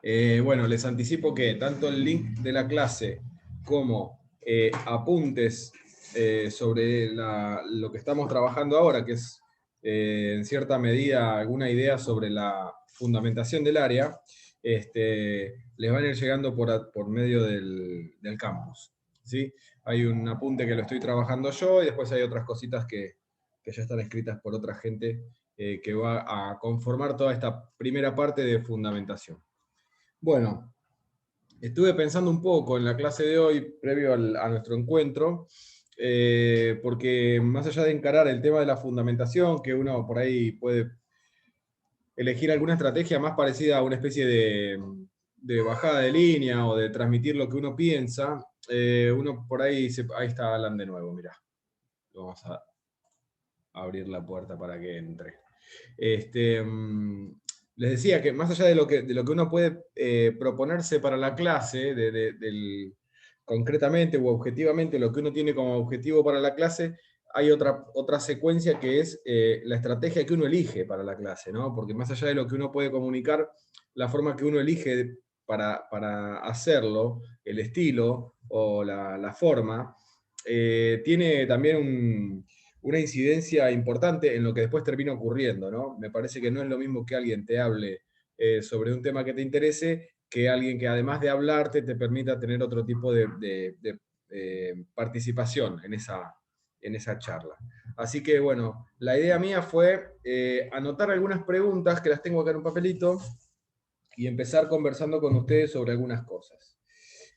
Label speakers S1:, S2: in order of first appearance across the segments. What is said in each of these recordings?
S1: Bueno, les anticipo que tanto el link de la clase como apuntes sobre lo que estamos trabajando ahora, que es en cierta medida alguna idea sobre la fundamentación del área, les van a ir llegando por medio del campus, ¿sí? Hay un apunte que lo estoy trabajando yo y después hay otras cositas que ya están escritas por otra gente que va a conformar toda esta primera parte de fundamentación. Bueno, estuve pensando un poco en la clase de hoy, previo a nuestro encuentro, porque más allá de encarar el tema de la fundamentación, que uno por ahí puede elegir alguna estrategia más parecida a una especie de bajada de línea o de transmitir lo que uno piensa, uno por ahí, ahí está Alan de nuevo, mirá. Vamos a abrir la puerta para que entre. Les decía que más allá de lo que uno puede proponerse para la clase, concretamente o objetivamente lo que uno tiene como objetivo para la clase, hay otra secuencia que es la estrategia que uno elige para la clase, ¿no? Porque más allá de lo que uno puede comunicar, la forma que uno elige para hacerlo, el estilo o la forma, tiene también una incidencia importante en lo que después termina ocurriendo, ¿no? Me parece que no es lo mismo que alguien te hable sobre un tema que te interese, que alguien que además de hablarte te permita tener otro tipo de participación en esa charla. Así que bueno, la idea mía fue anotar algunas preguntas que las tengo acá en un papelito y empezar conversando con ustedes sobre algunas cosas.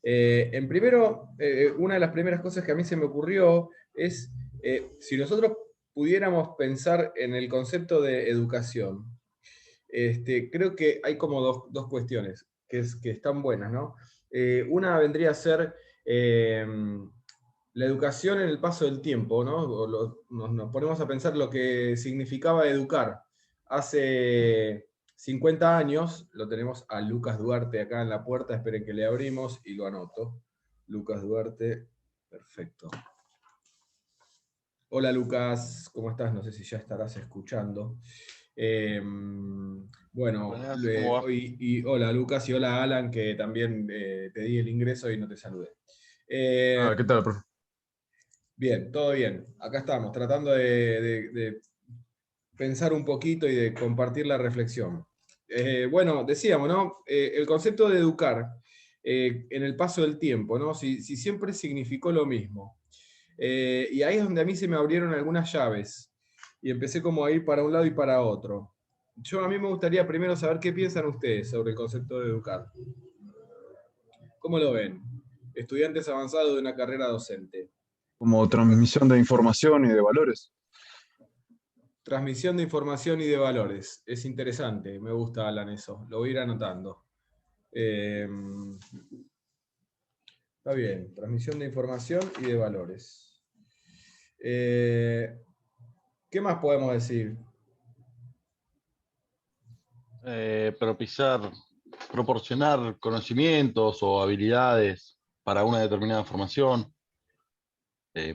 S1: Una de las primeras cosas que a mí se me ocurrió es, si nosotros pudiéramos pensar en el concepto de educación, creo que hay como dos cuestiones que están buenas, ¿no? Una vendría a ser la educación en el paso del tiempo, ¿no? Nos ponemos a pensar lo que significaba educar hace 50 años. Lo tenemos a Lucas Duarte acá en la puerta, esperen que le abrimos y lo anoto. Lucas Duarte, perfecto. Hola Lucas, ¿cómo estás? No sé si ya estarás escuchando. Bueno,
S2: Buenas, ¿cómo va?
S1: hola Lucas y hola Alan, que también te di el ingreso y no te saludé. Eh,
S2: Ah, ¿qué tal, profe?
S1: Bien, todo bien. Acá estamos, tratando de pensar un poquito y de compartir la reflexión. Bueno, decíamos, ¿no? El concepto de educar en el paso del tiempo, ¿no? Si siempre significó lo mismo. Y ahí es donde a mí se me abrieron algunas llaves y empecé como a ir para un lado y para otro. A mí me gustaría primero saber qué piensan ustedes sobre el concepto de educar. ¿Cómo lo ven? Estudiantes avanzados de una carrera docente.
S2: Como transmisión de información y de valores.
S1: Transmisión de información y de valores. Es interesante, me gusta, Alan, eso. Lo voy a ir anotando. Eh, Está bien, transmisión de información y de valores. ¿Qué más podemos decir?
S2: Propiciar, proporcionar conocimientos o habilidades para una determinada formación.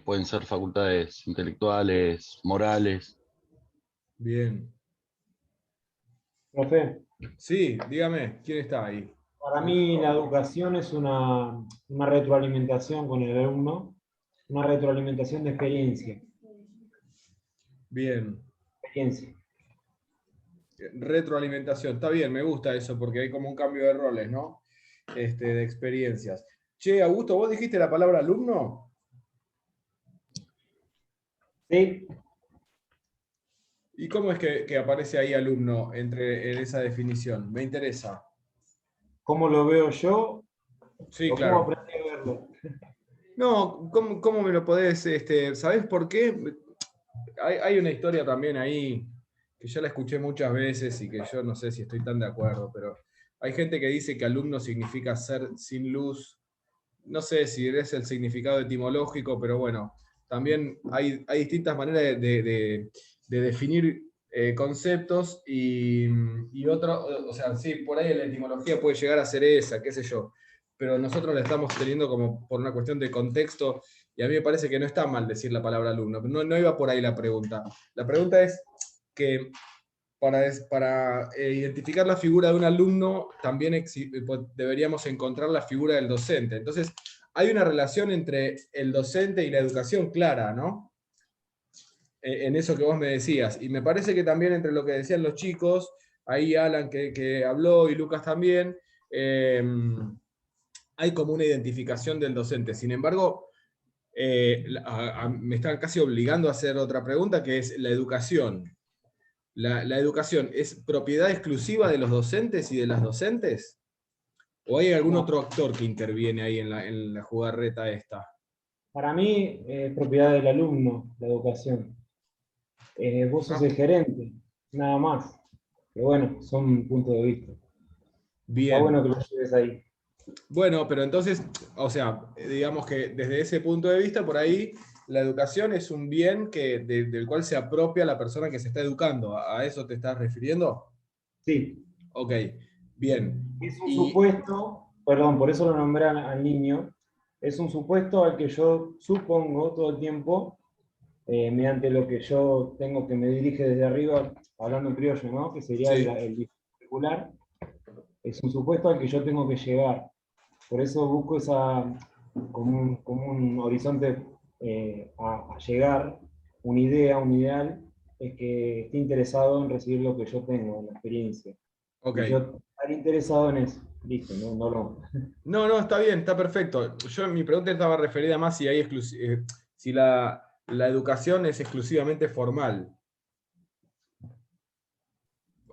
S2: Pueden ser facultades intelectuales, morales.
S1: Bien.
S3: Profe,
S1: Sí, dígame, ¿quién está ahí?
S3: para mí la educación es una retroalimentación con el alumno, una retroalimentación de experiencia.
S1: Bien.
S3: Experiencia.
S1: Retroalimentación. Está bien, me gusta eso porque hay como un cambio de roles, ¿no? De experiencias. Che, Augusto, ¿vos dijiste la palabra alumno?
S3: ¿Sí?
S1: ¿Y cómo es que aparece ahí alumno en esa definición? Me interesa.
S3: ¿Cómo lo veo yo
S1: Sí,
S3: o cómo
S1: claro.
S3: aprendí a verlo?
S1: No, ¿cómo me lo podés, ¿sabés por qué? Hay una historia también ahí que ya la escuché muchas veces y que yo no sé si estoy tan de acuerdo, pero hay gente que dice que alumno significa ser sin luz. No sé si es el significado etimológico, pero bueno, también hay distintas maneras de definir conceptos y otro, o sea, sí, por ahí la etimología puede llegar a ser esa, qué sé yo, pero nosotros la estamos teniendo como por una cuestión de contexto y a mí me parece que no está mal decir la palabra alumno, no iba por ahí la pregunta. La pregunta es que para identificar la figura de un alumno, también deberíamos encontrar la figura del docente. Entonces, hay una relación entre el docente y la educación clara, ¿no? En eso que vos me decías. Y me parece que también entre lo que decían los chicos, ahí Alan que habló y Lucas también, hay como una identificación del docente. Sin embargo, me están casi obligando a hacer otra pregunta, que es la educación. ¿La educación es propiedad exclusiva de los docentes y de las docentes? ¿O hay algún
S3: No.
S1: otro actor que interviene ahí en la jugarreta esta?
S3: Para mí, es propiedad del alumno, la educación. Vos sos
S1: Ah,
S3: el gerente, nada más. Pero bueno, son puntos de vista. Está bueno
S1: bien.
S3: que lo lleves ahí.
S1: Bueno, pero entonces, o sea, digamos que desde ese punto de vista, por ahí, la educación es un bien del cual se apropia la persona que se está educando. ¿A eso te estás refiriendo?
S3: Sí,
S1: Ok, bien.
S3: es un
S1: Y,
S3: supuesto, perdón, por eso lo nombré al niño, es un supuesto al que yo supongo todo el tiempo, mediante lo que yo tengo que me dirige desde arriba, hablando en criollo, ¿no? Que sería
S1: sí,
S3: el curricular, es un supuesto al que yo tengo que llegar. Por eso busco como un horizonte a llegar, una idea, un ideal, es que esté interesado en recibir lo que yo tengo, en la experiencia.
S1: ok.
S3: Y yo estar interesado en eso, listo, no lo...
S1: No, no, está bien, está perfecto. Mi pregunta estaba referida más si hay si la educación es exclusivamente formal.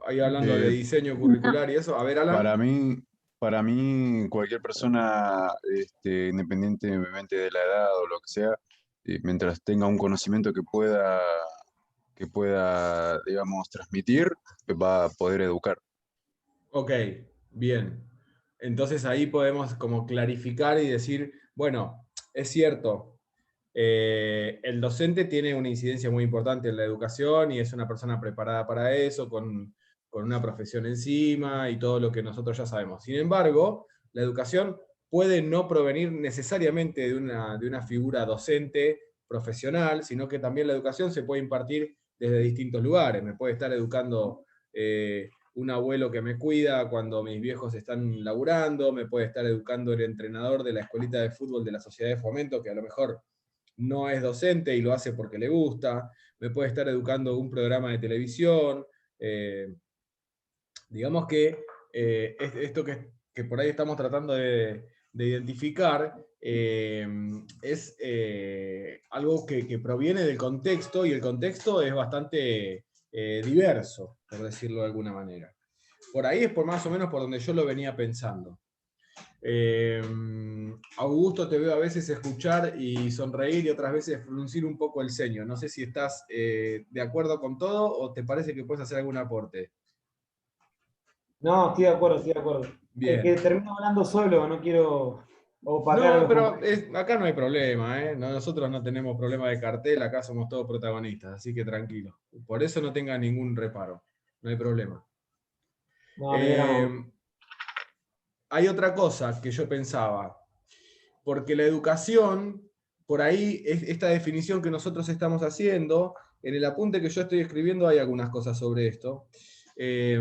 S1: Ahí hablando de
S4: Eh,
S1: diseño curricular y eso. A ver,
S4: para
S1: Alan.
S4: mí, para mí, cualquier persona, independientemente de la edad o lo que sea, mientras tenga un conocimiento que pueda, digamos, transmitir, va a poder educar.
S1: Ok, bien. Entonces ahí podemos como clarificar y decir, bueno, es cierto, el docente tiene una incidencia muy importante en la educación y es una persona preparada para eso, con una profesión encima y todo lo que nosotros ya sabemos. Sin embargo, la educación puede no provenir necesariamente de una figura docente profesional, sino que también la educación se puede impartir desde distintos lugares. Me puede estar educando un abuelo que me cuida cuando mis viejos están laburando, me puede estar educando el entrenador de la escuelita de fútbol de la sociedad de fomento, que a lo mejor no es docente y lo hace porque le gusta, me puede estar educando un programa de televisión. eh, digamos que esto que por ahí estamos tratando de identificar es algo que proviene del contexto, y el contexto es bastante diverso, por decirlo de alguna manera. Por ahí es por más o menos por donde yo lo venía pensando. Augusto, te veo a veces escuchar y sonreír y otras veces fruncir un poco el ceño. No sé si estás de acuerdo con todo o te parece que puedes hacer algún aporte.
S3: No, estoy de acuerdo, estoy de acuerdo. Es que
S1: Bien.
S3: termino hablando solo, no quiero opacar a
S1: No,
S3: los
S1: pero
S3: compañeros.
S1: acá no hay problema, ¿eh? Nosotros no tenemos problema de cartel, acá somos todos protagonistas, así que tranquilo. Por eso no tenga ningún reparo, no hay problema.
S3: No, me alegra
S1: Eh,
S3: más.
S1: hay otra cosa que yo pensaba, porque la educación, por ahí, esta definición que nosotros estamos haciendo, en el apunte que yo estoy escribiendo hay algunas cosas sobre esto. Eh,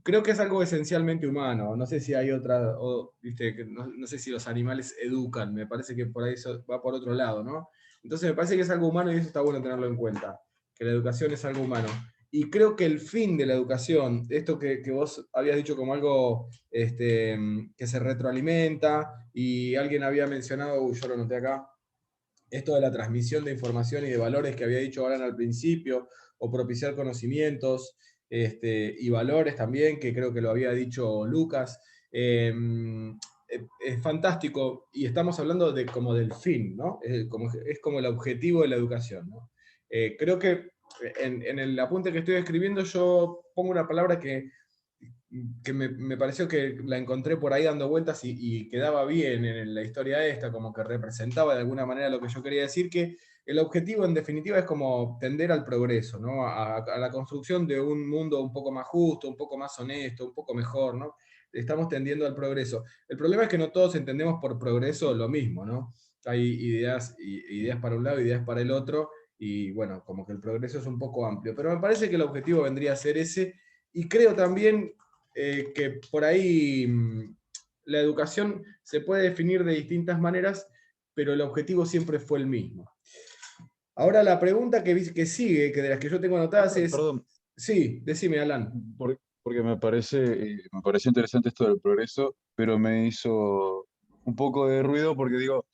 S1: creo que es algo esencialmente humano. No sé si hay otra, viste, no sé si los animales educan, me parece que por ahí eso va por otro lado, ¿no? Entonces me parece que es algo humano y eso está bueno tenerlo en cuenta, que la educación es algo humano. Y creo que el fin de la educación, esto que vos habías dicho como algo que se retroalimenta, y alguien había mencionado, yo lo noté acá, esto de la transmisión de información y de valores que había dicho Alan al principio, o propiciar conocimientos y valores también, que creo que lo había dicho Lucas. Es fantástico, y estamos hablando de como del fin, ¿no? Es como el objetivo de la educación, ¿no? Creo que en el apunte que estoy escribiendo yo pongo una palabra que me pareció que la encontré por ahí dando vueltas y quedaba bien en la historia esta, como que representaba de alguna manera lo que yo quería decir, que el objetivo en definitiva es como tender al progreso, ¿no? A la construcción de un mundo un poco más justo, un poco más honesto, un poco mejor, ¿no? Estamos tendiendo al progreso. El problema es que no todos entendemos por progreso lo mismo, ¿no? Hay ideas para un lado, ideas para el otro, y bueno, como que el progreso es un poco amplio. Pero me parece que el objetivo vendría a ser ese, y creo también que por ahí la educación se puede definir de distintas maneras, pero el objetivo siempre fue el mismo. Ahora la pregunta que sigue, que de las que yo tengo anotadas es...
S4: Perdón,
S1: Sí, decime, Alan.
S4: porque me pareció interesante esto del progreso, pero me hizo un poco de ruido porque digo,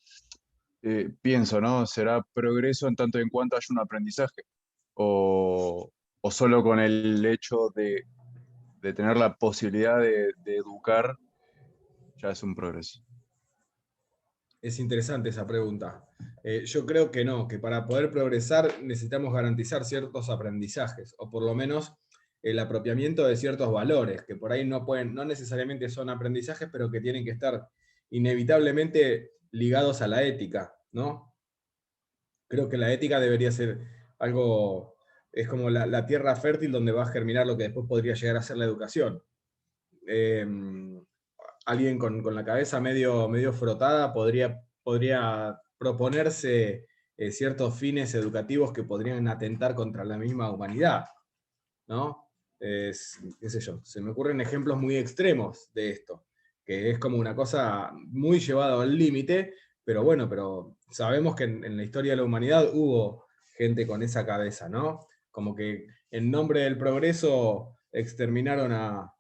S4: pienso, ¿no? ¿Será progreso en tanto en cuanto haya un aprendizaje? O solo con el hecho de tener la posibilidad de educar ya es un progreso.
S1: Es interesante esa pregunta. Yo creo que no, que para poder progresar necesitamos garantizar ciertos aprendizajes, o por lo menos el apropiamiento de ciertos valores, que por ahí no necesariamente son aprendizajes, pero que tienen que estar inevitablemente ligados a la ética, ¿no? Creo que la ética debería ser algo, es como la tierra fértil donde va a germinar lo que después podría llegar a ser la educación. Eh, Alguien con la cabeza medio frotada podría proponerse ciertos fines educativos que podrían atentar contra la misma humanidad, ¿no? Qué sé yo, se me ocurren ejemplos muy extremos de esto, que es como una cosa muy llevada al límite, pero bueno, pero sabemos que en la historia de la humanidad hubo gente con esa cabeza, ¿no? Como que en nombre del progreso exterminaron a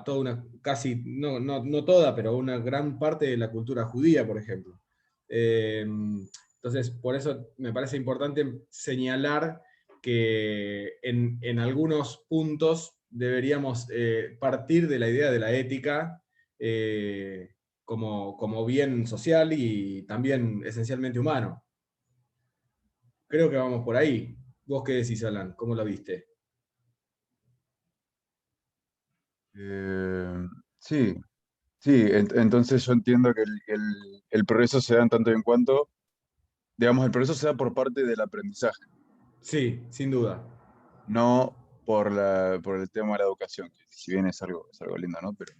S1: toda una, casi, no toda, pero una gran parte de la cultura judía, por ejemplo. Entonces, por eso me parece importante señalar que en algunos puntos deberíamos partir de la idea de la ética como bien social y también esencialmente humano. Creo que vamos por ahí. ¿Vos qué decís, Alan? ¿Cómo lo viste?
S4: Eh, sí, sí, entonces yo entiendo que el progreso se da en tanto y en cuanto, digamos, el progreso se da por parte del aprendizaje,
S1: Sí, sin duda.
S4: no por el tema de la educación, que si bien es algo lindo, ¿no? Pero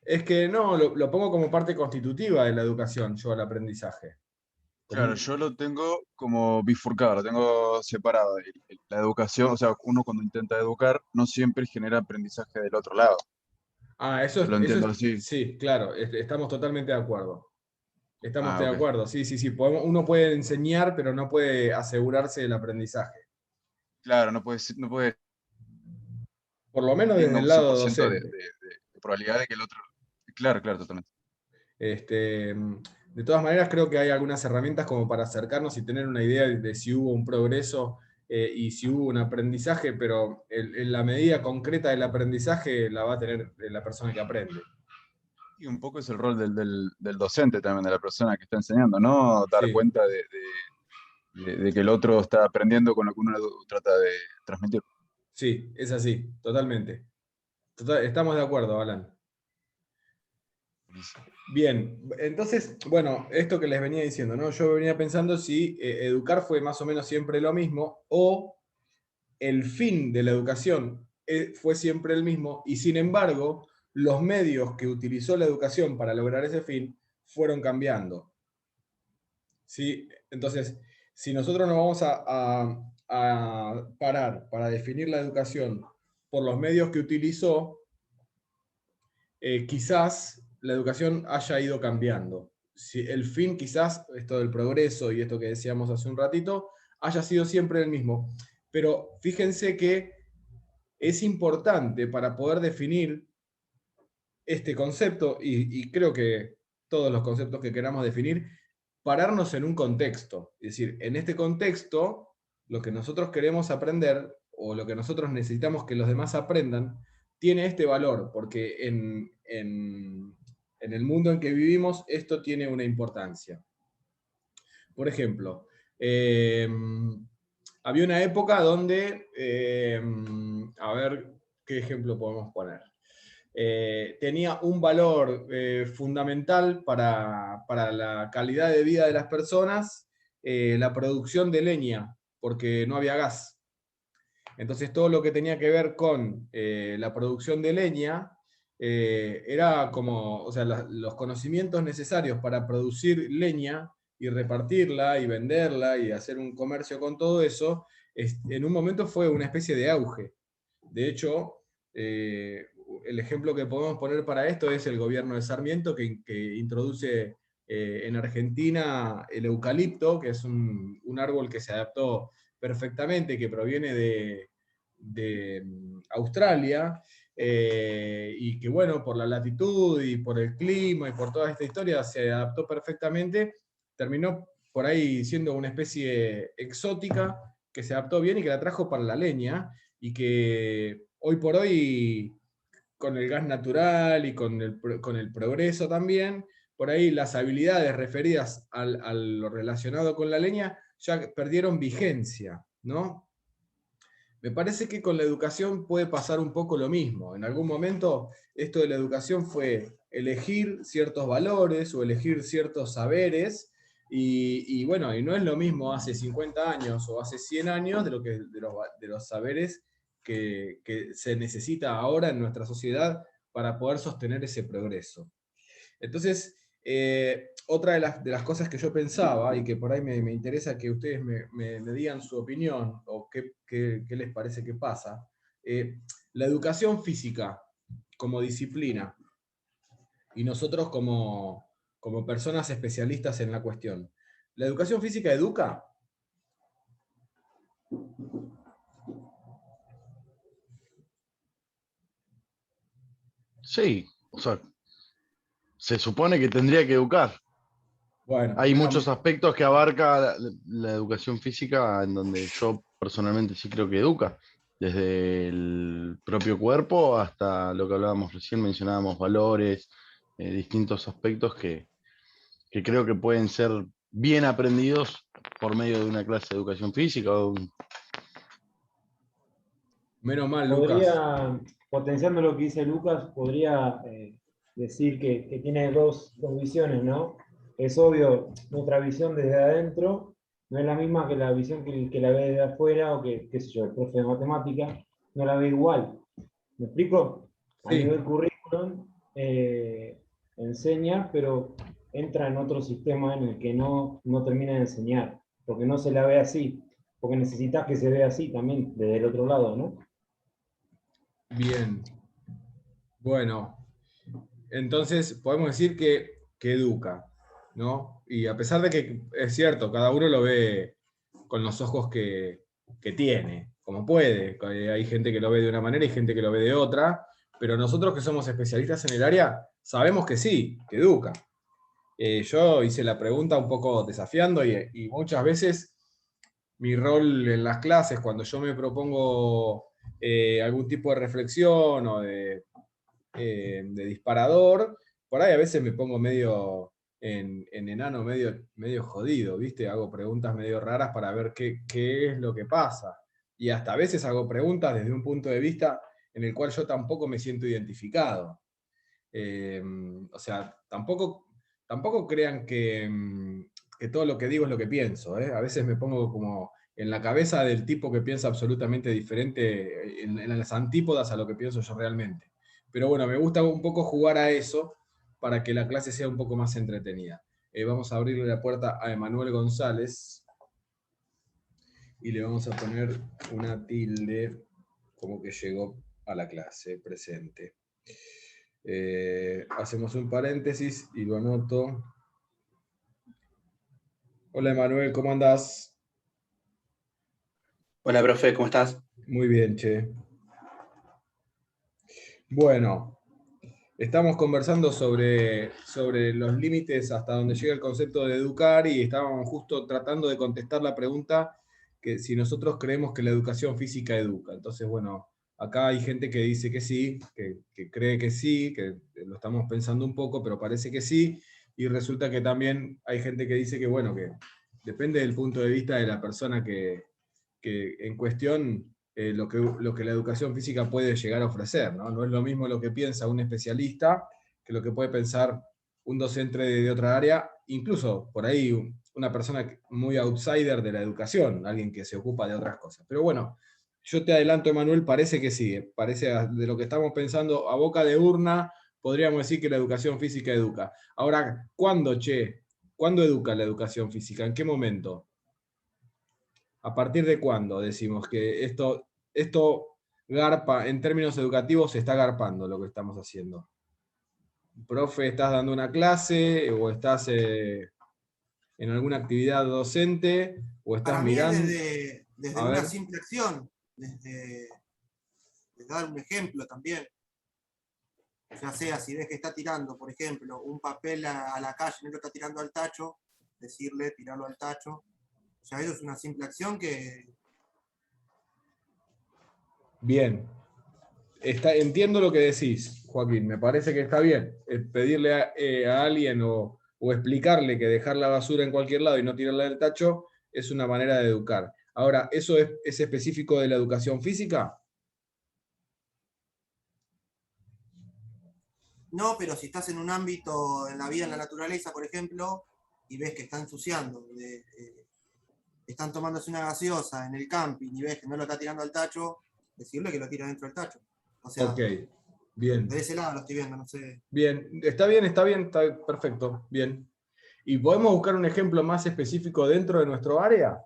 S1: Es que no, lo pongo como parte constitutiva de la educación, yo al aprendizaje. Como
S4: claro, yo lo tengo como bifurcado, lo tengo separado. La educación, o sea, uno cuando intenta educar no siempre genera aprendizaje del otro lado. Yo lo entiendo así.
S1: Sí, claro, estamos totalmente de acuerdo. Estamos
S4: Ah,
S1: de
S4: ok.
S1: acuerdo, sí, sí, sí. Uno puede enseñar, pero no puede asegurarse del aprendizaje.
S4: Claro, no puede
S1: Por lo menos desde
S4: tenga
S1: el
S4: un cien
S1: lado
S4: por ciento
S1: docente.
S4: de probabilidad de que el otro. Claro, claro, totalmente.
S1: Este, de todas maneras, creo que hay algunas herramientas como para acercarnos y tener una idea de si hubo un progreso y si hubo un aprendizaje, pero la medida concreta del aprendizaje la va a tener la persona que aprende.
S4: Y un poco es el rol del docente también, de la persona que está enseñando, ¿no? Dar
S1: Sí,
S4: cuenta de que el otro está aprendiendo con lo que uno trata de transmitir.
S1: sí, es así, totalmente. Estamos de acuerdo, Alan.
S4: Buenísimo.
S1: Bien, entonces, bueno, esto que les venía diciendo, ¿no? Yo venía pensando si educar fue más o menos siempre lo mismo o el fin de la educación fue siempre el mismo y sin embargo los medios que utilizó la educación para lograr ese fin fueron cambiando. ¿Sí? Entonces, si nosotros nos vamos a parar para definir la educación por los medios que utilizó, quizás la educación haya ido cambiando. Si el fin quizás, esto del progreso y esto que decíamos hace un ratito, haya sido siempre el mismo. Pero fíjense que es importante para poder definir este concepto, y creo que todos los conceptos que queramos definir, pararnos en un contexto. Es decir, en este contexto, lo que nosotros queremos aprender o lo que nosotros necesitamos que los demás aprendan, tiene este valor, porque en el mundo en que vivimos esto tiene una importancia. Por ejemplo, había una época donde, a ver qué ejemplo podemos poner. Tenía un valor fundamental para la calidad de vida de las personas, la producción de leña, porque no había gas. Entonces todo lo que tenía que ver con la producción de leña era como, o sea, los conocimientos necesarios para producir leña y repartirla y venderla y hacer un comercio con todo eso, en un momento fue una especie de auge. De hecho, el ejemplo que podemos poner para esto es el gobierno de Sarmiento, que introduce en Argentina el eucalipto, que es un árbol que se adaptó perfectamente, que proviene de Australia, y que bueno, por la latitud y por el clima y por toda esta historia se adaptó perfectamente, terminó por ahí siendo una especie exótica, que se adaptó bien y que la trajo para la leña, y que hoy por hoy, con el gas natural y con el progreso también, por ahí las habilidades referidas a lo relacionado con la leña ya perdieron vigencia, ¿no? Me parece que con la educación puede pasar un poco lo mismo. En algún momento esto de la educación fue elegir ciertos valores o elegir ciertos saberes, y bueno, y no es lo mismo hace 50 años o hace 100 años de los saberes que se necesita ahora en nuestra sociedad para poder sostener ese progreso. Entonces, otra de las cosas que yo pensaba, y que por ahí me interesa que ustedes me digan su opinión, o qué les parece que pasa, la educación física como disciplina, y nosotros como personas especialistas en la cuestión. ¿La educación física educa?
S2: Sí, o sea, se supone que tendría que educar.
S1: Bueno,
S2: Hay muchos aspectos que abarca la educación física en donde yo personalmente sí creo que educa, desde el propio cuerpo hasta lo que hablábamos recién, mencionábamos valores, distintos aspectos que creo que pueden ser bien aprendidos por medio de una clase de educación física.
S1: menos mal, Lucas.
S3: Podría, potenciando lo que dice Lucas, podría decir que tiene dos visiones, ¿no? Es obvio, nuestra visión desde adentro no es la misma que la visión que la ve de afuera, o que, qué sé yo, el profe de matemática no la ve igual. ¿Me explico? A
S1: Sí,
S3: nivel currículum enseña, pero entra en otro sistema en el que no termina de enseñar, porque no se la ve así, porque necesitas que se vea así también desde el otro lado, ¿no?
S1: bien. Bueno, entonces podemos decir que educa, ¿no? Y a pesar de que es cierto, cada uno lo ve con los ojos que tiene, como puede. Hay gente que lo ve de una manera y gente que lo ve de otra, pero nosotros que somos especialistas en el área sabemos que sí, que educa. Yo hice la pregunta un poco desafiando, y muchas veces mi rol en las clases, cuando yo me propongo algún tipo de reflexión o de disparador, por ahí a veces me pongo medio en enano, medio jodido, ¿viste? Hago preguntas medio raras para ver qué es lo que pasa. Y hasta a veces hago preguntas desde un punto de vista en el cual yo tampoco me siento identificado. O sea, tampoco crean que todo lo que digo es lo que pienso, ¿eh? A veces me pongo como en la cabeza del tipo que piensa absolutamente diferente, en las antípodas a lo que pienso yo realmente. Pero bueno, me gusta un poco jugar a eso para que la clase sea un poco más entretenida. Vamos a abrirle la puerta a Emanuel González y le vamos a poner una tilde como que llegó a la clase presente. Hacemos un paréntesis y lo anoto. Hola Emanuel, ¿cómo andás?
S5: Hola, profe, ¿cómo estás?
S1: Muy bien, che. Bueno, estamos conversando sobre los límites hasta donde llega el concepto de educar, y estábamos justo tratando de contestar la pregunta que si nosotros creemos que la educación física educa. Entonces, bueno, acá hay gente que dice que sí, que cree que sí, que lo estamos pensando un poco, pero parece que sí, y resulta que también hay gente que dice que, bueno, que depende del punto de vista de la persona que en cuestión, lo que la educación física puede llegar a ofrecer, ¿no? No es lo mismo lo que piensa un especialista que lo que puede pensar un docente de otra área, incluso por ahí una persona muy outsider de la educación, alguien que se ocupa de otras cosas. Pero bueno, yo te adelanto, Emanuel, parece que sí, parece de lo que estamos pensando a boca de urna, podríamos decir que la educación física educa. Ahora, ¿cuándo ¿Cuándo educa la educación física? ¿En qué momento? ¿A partir de cuándo decimos que esto garpa, en términos educativos, se está garpando lo que estamos haciendo? Profe, ¿estás dando una clase o estás en alguna actividad docente o estás
S5: Para mí es
S1: mirando?
S5: desde
S1: A
S5: una
S1: ver.
S5: simple acción, desde dar un ejemplo también. Ya sea, si ves que está tirando, por ejemplo, un papel a la calle y no lo está tirando al tacho, decirle, tirarlo al tacho. Ya eso es una simple acción que...
S1: Bien. Entiendo lo que decís, Joaquín. Me parece que está bien. Pedirle a alguien o explicarle que dejar la basura en cualquier lado y no tirarla del tacho es una manera de educar. Ahora, ¿eso es específico de la educación física?
S5: No, pero si estás en un ámbito, en la vida, en la naturaleza, por ejemplo, y ves que está ensuciando, están tomándose una gaseosa en el camping y ves que no lo está tirando al tacho, decirle que lo tira dentro del tacho. O sea,
S1: Ok, bien.
S5: de ese lado lo estoy viendo, no sé.
S1: Bien, está perfecto, bien. ¿Y podemos buscar un ejemplo más específico dentro de nuestro área?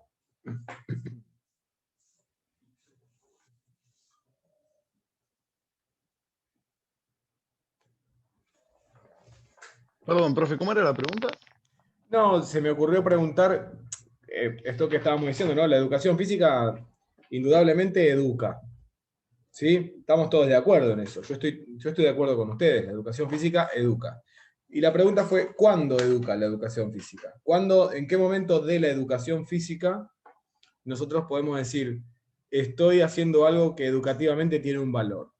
S2: Perdón, profe, ¿cómo era la pregunta?
S1: No, se me ocurrió preguntar esto que estábamos diciendo, ¿no? La educación física indudablemente educa. ¿Sí? Estamos todos de acuerdo en eso. Yo estoy de acuerdo con ustedes. La educación física educa. Y la pregunta fue, ¿cuándo educa la educación física? ¿En qué momento de la educación física nosotros podemos decir, estoy haciendo algo que educativamente tiene un valor?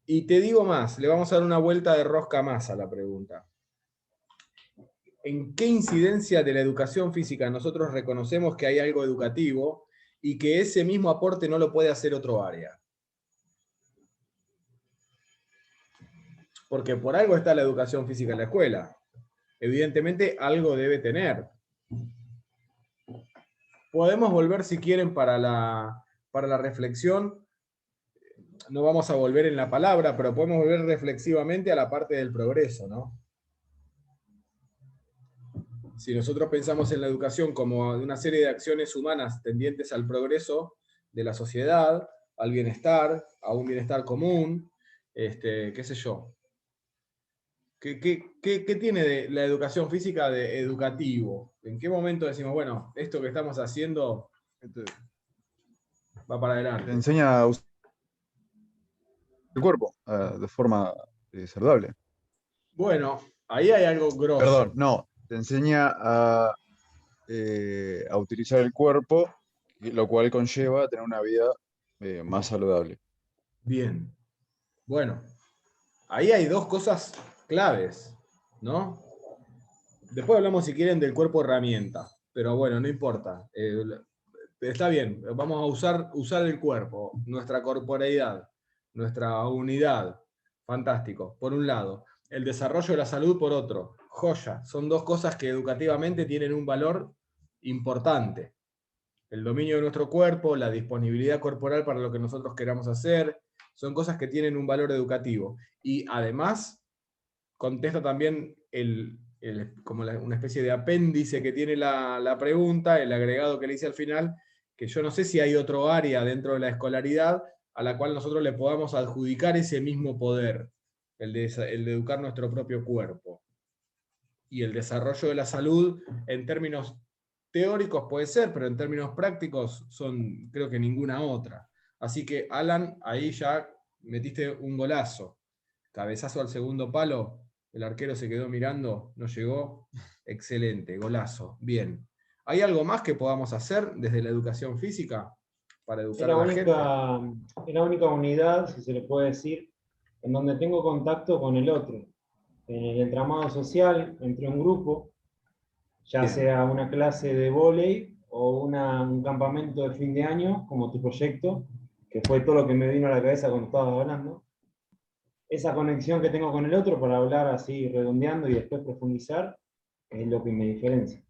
S1: Y te digo más, le vamos a dar una vuelta de rosca más a la pregunta. ¿En qué incidencia de la educación física nosotros reconocemos que hay algo educativo y que ese mismo aporte no lo puede hacer otro área? Porque por algo está la educación física en la escuela. Evidentemente algo debe tener. Podemos volver, si quieren, para la reflexión. No vamos a volver en la palabra, pero podemos volver reflexivamente a la parte del progreso, ¿no? Si nosotros pensamos en la educación como una serie de acciones humanas tendientes al progreso de la sociedad, al bienestar, a un bienestar común, qué sé yo. ¿Qué tiene de la educación física de educativo? ¿En qué momento decimos, bueno, esto que estamos haciendo
S4: Te
S1: va para adelante?
S4: enseña a usar el cuerpo de forma saludable.
S1: Bueno, ahí hay algo
S4: Perdón,
S1: grosso.
S4: no, te enseña a utilizar el cuerpo, lo cual conlleva tener una vida más saludable.
S1: Bien. Bueno, ahí hay dos cosas claves, ¿no? Después hablamos, si quieren, del cuerpo herramienta, pero bueno, no importa. Está bien, vamos a usar el cuerpo, nuestra corporeidad, nuestra unidad. Fantástico, por un lado. El desarrollo de la salud, por otro. Joya, son dos cosas que educativamente tienen un valor importante. El dominio de nuestro cuerpo, la disponibilidad corporal para lo que nosotros queramos hacer, son cosas que tienen un valor educativo. Y además, contesta también como una especie de apéndice que tiene la pregunta, el agregado que le hice al final, que yo no sé si hay otro área dentro de la escolaridad a la cual nosotros le podamos adjudicar ese mismo poder, el de educar nuestro propio cuerpo. Y el desarrollo de la salud, en términos teóricos puede ser, pero en términos prácticos son, creo que ninguna otra. Así que, Alan, ahí ya metiste un golazo. Cabezazo al segundo palo, el arquero se quedó mirando, no llegó. Excelente, golazo. Bien. ¿Hay algo más que podamos hacer desde la educación física para
S3: Es
S1: educar a la gente?
S3: es la única unidad, si se le puede decir, en donde tengo contacto con el otro. En el entramado social, entre un grupo, ya
S1: Bien.
S3: sea una clase de vóley o un campamento de fin de año, como tu proyecto, que fue todo lo que me vino a la cabeza cuando estabas hablando. Esa conexión que tengo con el otro para hablar así redondeando y después profundizar, es lo que me diferencia.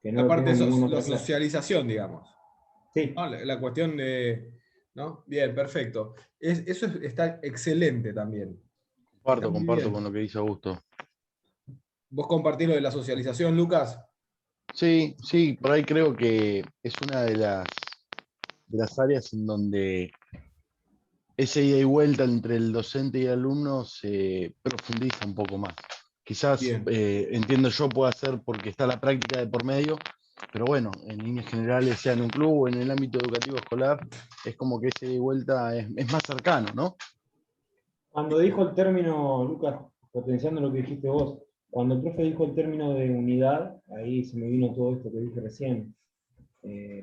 S3: Que no
S1: La
S3: lo
S1: parte
S3: tengo
S1: de
S3: en ninguna
S1: la
S3: otra clase.
S1: socialización, digamos.
S3: Sí,
S1: ¿No? La cuestión de... ¿no? Bien, perfecto. Está excelente también. Está muy
S2: Comparto
S1: bien.
S2: con lo que dice Augusto.
S1: ¿Vos compartís lo de la socialización, Lucas?
S2: Sí, sí, por ahí creo que es una de las áreas en donde esa ida y vuelta entre el docente y el alumno se profundiza un poco más. Quizás,
S1: Bien,
S2: entiendo yo, pueda ser porque está la práctica de por medio, pero bueno, en líneas generales, sea en un club o en el ámbito educativo escolar, es como que esa ida y vuelta es más cercano, ¿no?
S3: Cuando dijo el término, Lucas, potenciando lo que dijiste vos, cuando el profe dijo el término de unidad, ahí se me vino todo esto que dije recién.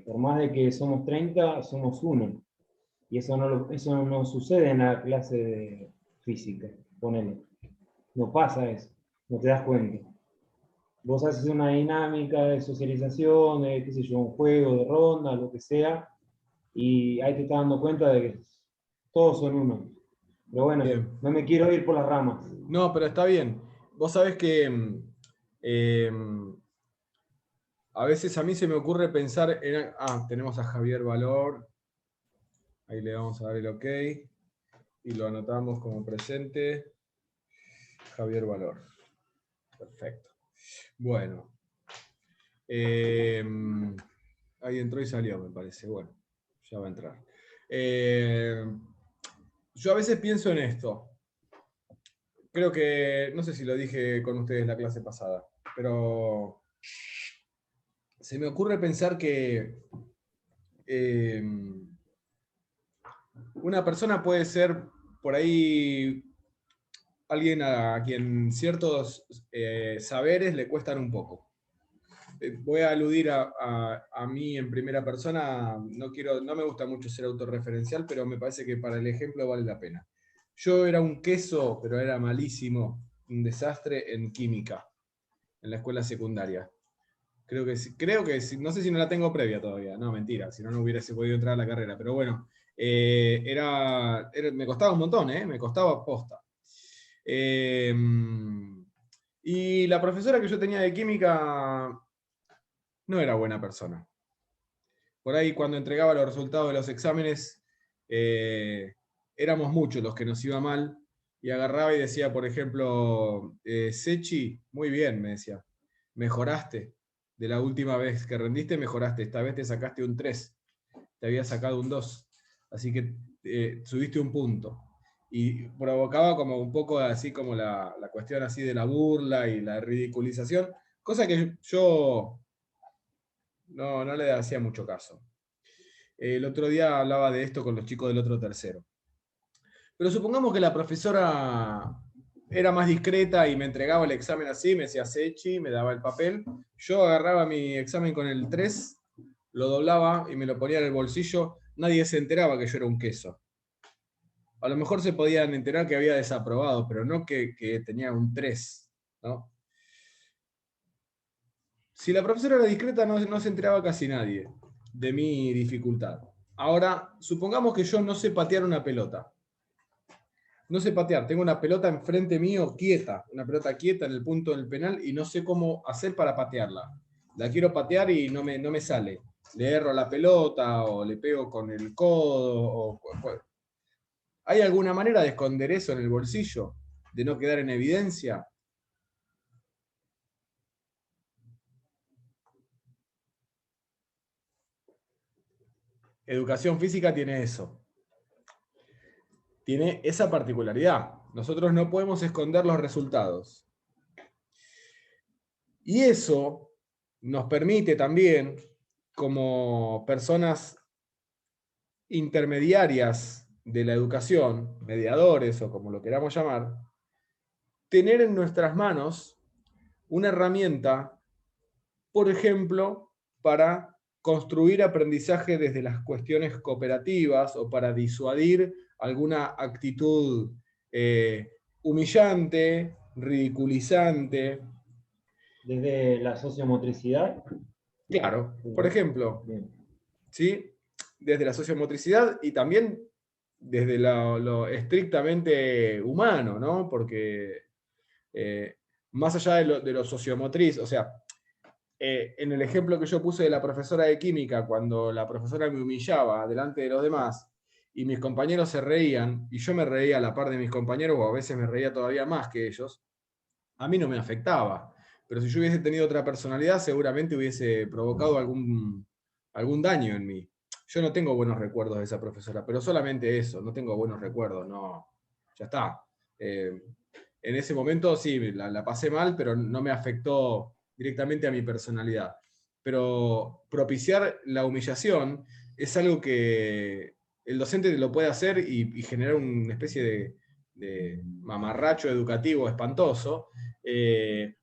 S3: Por más de que somos 30, somos uno. Y eso no sucede en la clase de física, ponele. No pasa eso, no te das cuenta. Vos haces una dinámica de socialización, de, qué sé yo, un juego de ronda, lo que sea, y ahí te estás dando cuenta de que todos son uno. Pero bueno,
S1: bien.
S3: no me quiero ir por las ramas.
S1: No, pero está bien. Vos sabés que a veces a mí se me ocurre pensar en... Ah, tenemos a Javier Valor. Ahí le vamos a dar el OK. Y lo anotamos como presente. Javier Valor. Perfecto. Bueno. Ahí entró y salió, me parece. Bueno, ya va a entrar. Yo a veces pienso en esto. Creo que, no sé si lo dije con ustedes la clase pasada, pero se me ocurre pensar que una persona puede ser por ahí alguien a quien ciertos saberes le cuestan un poco. Voy a aludir a mí en primera persona, no me gusta mucho ser autorreferencial, pero me parece que para el ejemplo vale la pena. Yo era un queso, pero era malísimo, un desastre en química, en la escuela secundaria. Creo que no sé si no la tengo previa todavía, no, mentira, si no, no hubiese podido entrar a la carrera, pero bueno, me costaba un montón, me costaba posta. Y la profesora que yo tenía de química no era buena persona. Por ahí cuando entregaba los resultados de los exámenes, éramos muchos los que nos iba mal, y agarraba y decía, por ejemplo, Sechi, muy bien, me decía, mejoraste. De la última vez que rendiste, mejoraste. Esta vez te sacaste un 3, te había sacado un 2. Así que subiste un punto. Y provocaba como un poco así como la cuestión así de la burla y la ridiculización, cosa que yo no le hacía mucho caso. El otro día hablaba de esto con los chicos del otro tercero. Pero supongamos que la profesora era más discreta y me entregaba el examen así, me decía Sechi, me daba el papel. Yo agarraba mi examen con el 3, lo doblaba y me lo ponía en el bolsillo. Nadie se enteraba que yo era un queso. A lo mejor se podían enterar que había desaprobado, pero no que tenía un 3, ¿no? Si la profesora era discreta, no se enteraba casi nadie de mi dificultad. Ahora, supongamos que yo no sé patear una pelota. No sé patear, tengo una pelota enfrente mío quieta, una pelota quieta en el punto del penal y no sé cómo hacer para patearla. La quiero patear y no me sale. Le erro la pelota o le pego con el codo. ¿Hay alguna manera de esconder eso en el bolsillo? ¿De no quedar en evidencia? Educación física tiene eso. Tiene esa particularidad. Nosotros no podemos esconder los resultados. Y eso nos permite también, como personas intermediarias de la educación, mediadores o como lo queramos llamar, tener en nuestras manos una herramienta, por ejemplo, para construir aprendizaje desde las cuestiones cooperativas o para disuadir alguna actitud humillante, ridiculizante.
S3: Desde la sociomotricidad.
S1: Claro, por ejemplo,
S3: Bien.
S1: ¿sí? Desde la sociomotricidad y también desde lo estrictamente humano, ¿no? Porque más allá de lo sociomotriz, o sea, en el ejemplo que yo puse de la profesora de química, cuando la profesora me humillaba delante de los demás y mis compañeros se reían, y yo me reía a la par de mis compañeros, o a veces me reía todavía más que ellos, a mí no me afectaba. pero si yo hubiese tenido otra personalidad, seguramente hubiese provocado algún daño en mí. Yo no tengo buenos recuerdos de esa profesora, pero solamente eso, no tengo buenos recuerdos, no, ya está. En ese momento sí, la pasé mal, pero no me afectó directamente a mi personalidad. Pero propiciar la humillación es algo que el docente lo puede hacer y generar una especie de mamarracho educativo espantoso,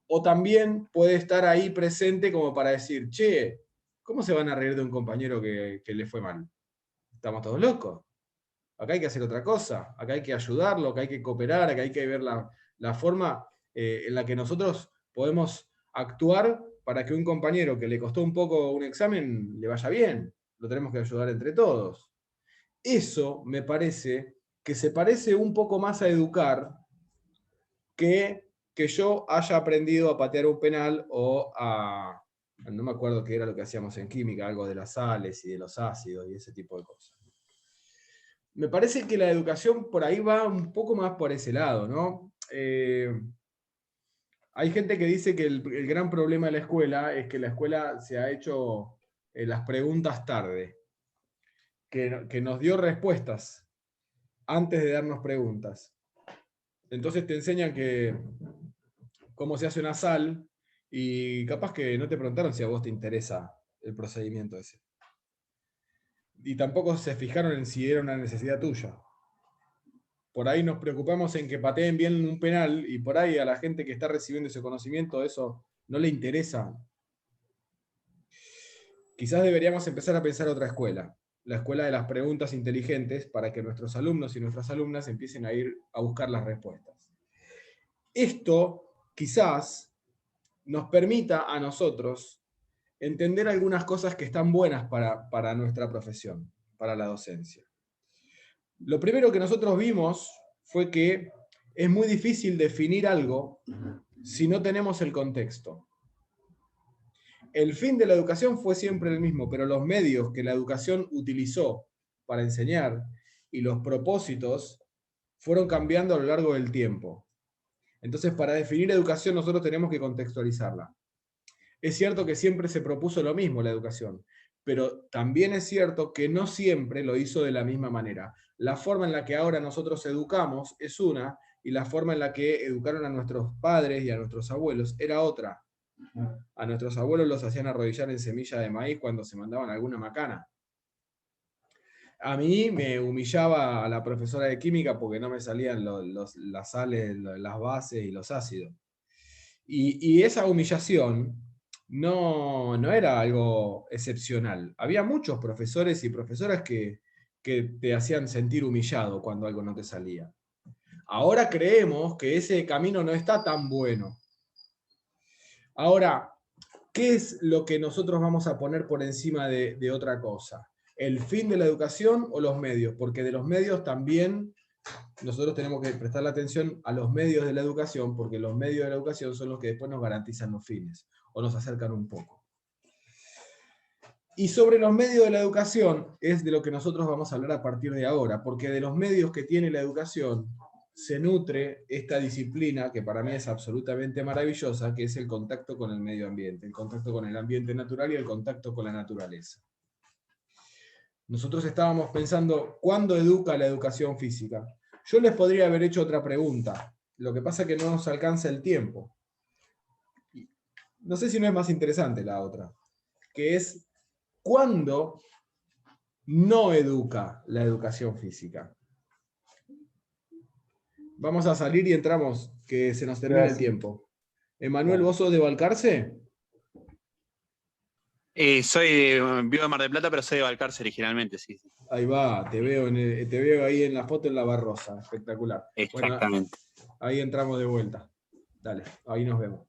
S1: o también puede estar ahí presente como para decir, che, ¿cómo se van a reír de un compañero que le fue mal? ¿Estamos todos locos? Acá hay que hacer otra cosa, acá hay que ayudarlo, acá hay que cooperar, acá hay que ver la forma en la que nosotros podemos actuar para que un compañero que le costó un poco un examen le vaya bien. Lo tenemos que ayudar entre todos. Eso me parece que se parece un poco más a educar que yo haya aprendido a patear un penal o a... No me acuerdo qué era lo que hacíamos en química, algo de las sales y de los ácidos y ese tipo de cosas. Me parece que la educación por ahí va un poco más por ese lado, ¿no? Hay gente que dice que el gran problema de la escuela es que la escuela se ha hecho las preguntas tarde, que nos dio respuestas antes de darnos preguntas. Entonces te enseñan cómo se hace una sal y capaz que no te preguntaron si a vos te interesa el procedimiento ese. Y tampoco se fijaron en si era una necesidad tuya. Por ahí nos preocupamos en que pateen bien un penal y por ahí a la gente que está recibiendo ese conocimiento eso no le interesa. Quizás deberíamos empezar a pensar otra escuela, la escuela de las preguntas inteligentes para que nuestros alumnos y nuestras alumnas empiecen a ir a buscar las respuestas. Esto quizás nos permita a nosotros entender algunas cosas que están buenas para nuestra profesión, para la docencia. Lo primero que nosotros vimos fue que es muy difícil definir algo si no tenemos el contexto. El fin de la educación fue siempre el mismo, pero los medios que la educación utilizó para enseñar y los propósitos fueron cambiando a lo largo del tiempo. Entonces, para definir educación nosotros tenemos que contextualizarla. Es cierto que siempre se propuso lo mismo la educación, pero también es cierto que no siempre lo hizo de la misma manera. La forma en la que ahora nosotros educamos es una, y la forma en la que educaron a nuestros padres y a nuestros abuelos era otra. A nuestros abuelos los hacían arrodillar en semilla de maíz cuando se mandaban alguna macana. A mí me humillaba a la profesora de química porque no me salían las sales, las bases y los ácidos. Y esa humillación no era algo excepcional. Había muchos profesores y profesoras que te hacían sentir humillado cuando algo no te salía. Ahora creemos que ese camino no está tan bueno. Ahora, ¿qué es lo que nosotros vamos a poner por encima de otra cosa? ¿El fin de la educación o los medios? Porque de los medios también nosotros tenemos que prestarle atención a los medios de la educación, porque los medios de la educación son los que después nos garantizan los fines, o nos acercan un poco. Y sobre los medios de la educación es de lo que nosotros vamos a hablar a partir de ahora, porque de los medios que tiene la educación se nutre esta disciplina que para mí es absolutamente maravillosa, que es el contacto con el medio ambiente, el contacto con el ambiente natural y el contacto con la naturaleza. Nosotros estábamos pensando, ¿cuándo educa la educación física? Yo les podría haber hecho otra pregunta, lo que pasa es que no nos alcanza el tiempo. No sé si no es más interesante la otra, que es, ¿cuándo no educa la educación física? Vamos a salir y entramos, que se nos termina el tiempo. Emanuel, ¿vos sos de Balcarce?
S6: Vivo en Mar del Plata, pero soy de Balcarce originalmente, sí.
S1: Ahí va, te veo ahí en la foto en la Barrosa, espectacular.
S6: Exactamente.
S1: Bueno, ahí entramos de vuelta. Dale, ahí nos vemos.